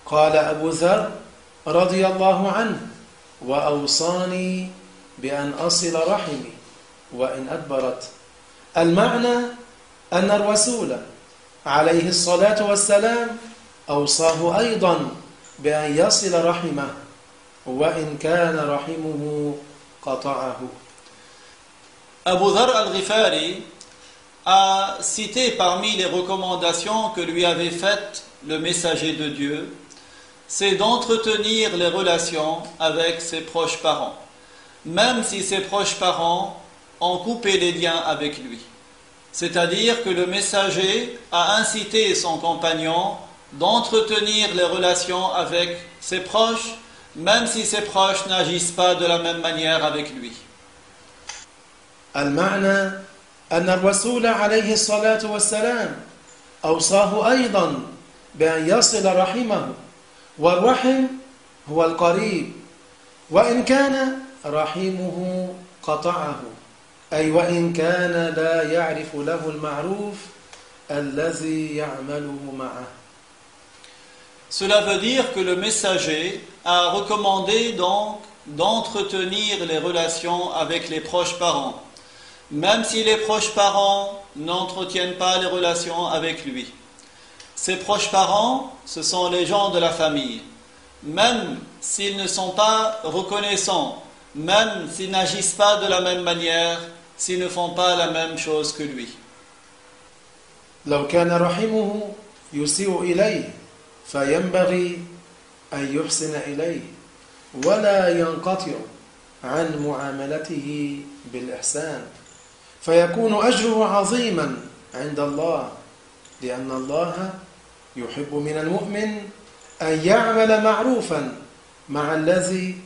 قال أبو ذر رضي الله عنه وأوصاني بأن أصل رحمي وإن أدبرت. المعنى أن الرسول عليه الصلاة والسلام أوصاه أيضا بأن يصل رحمه وإن كان رحمه قطعه. Abu Dhar al-Ghifari a cité parmi les recommandations que lui avait faites le messager de Dieu, c'est d'entretenir les relations avec ses proches parents, même si ses proches parents ont coupé les liens avec lui. C'est-à-dire que le messager a incité son compagnon d'entretenir les relations avec ses proches, même si ses proches n'agissent pas de la même manière avec lui. المعنى أن الرسول عليه الصلاة والسلام أوصاه أيضا بأن يصل رحمه، والرحم هو القريب، وإن كان رحمه قطعه، أي وإن كان لا يعرف له المعروف الذي يعمله معه. Cela veut dire que le messager a recommandé donc d'entretenir les relations avec les proches parents, même si les proches parents n'entretiennent pas les relations avec lui. Ses proches parents, ce sont les gens de la famille. Même s'ils ne sont pas reconnaissants, même s'ils n'agissent pas de la même manière, s'ils ne font pas la même chose que lui. لو كان رحمه يسيء إليه فينبغي أن يحسن إليه ولا ينقطع عن معاملته بالإحسان، فيكون أجره عظيما عند الله، لأن الله يحب من المؤمن أن يعمل معروفا مع الذي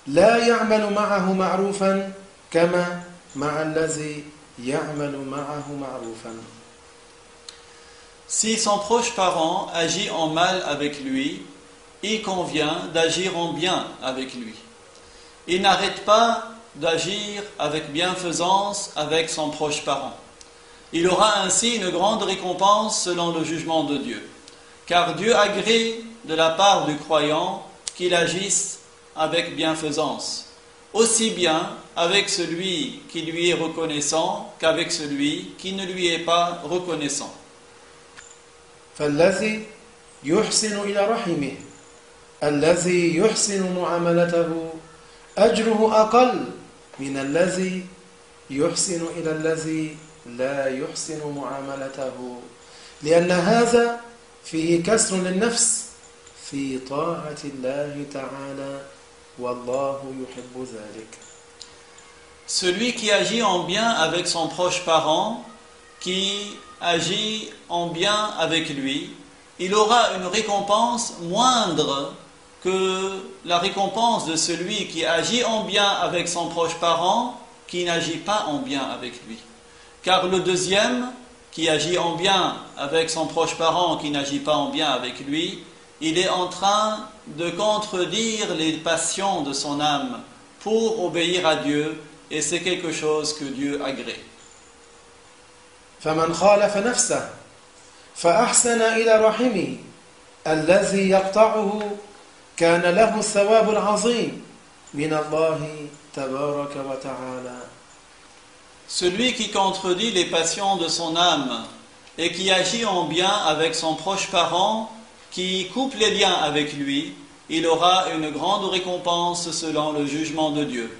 لا يعمل معه معروفا كما مع الذي يعمل معه معروفا. Si son proche parent agit en mal avec lui, il convient d'agir en bien avec lui. Il n'arrête pas d'agir avec bienfaisance avec son proche parent. Il aura ainsi une grande récompense selon le jugement de Dieu. Car Dieu agrée de la part du croyant qu'il agisse avec bienfaisance, aussi bien avec celui qui lui est reconnaissant qu'avec celui qui ne lui est pas reconnaissant. فالذي يحسن إلى رحمه الذي يحسن معاملته أجره أقل من الذي يحسن إلى الذي لا يحسن معاملته، لأن هذا فيه كسر للنفس في طاعة الله تعالى والله يحب ذلك. Celui qui agit en bien avec son proche parent, qui agit en bien avec lui, il aura une récompense moindre que la récompense de celui qui agit en bien avec son proche parent, qui n'agit pas en bien avec lui. Car le deuxième, qui agit en bien avec son proche parent, qui n'agit pas en bien avec lui, il est en train de contredire les passions de son âme pour obéir à Dieu, et c'est quelque chose que Dieu agrée. فمن خالف نفسه فأحسن إلى رحمه الذي يقطعه كان له الثواب العظيم من الله تبارك وتعالى. Celui qui contredit les passions de son âme et qui agit en bien avec son proche parent, qui coupe les liens avec lui, il aura une grande récompense selon le jugement de Dieu.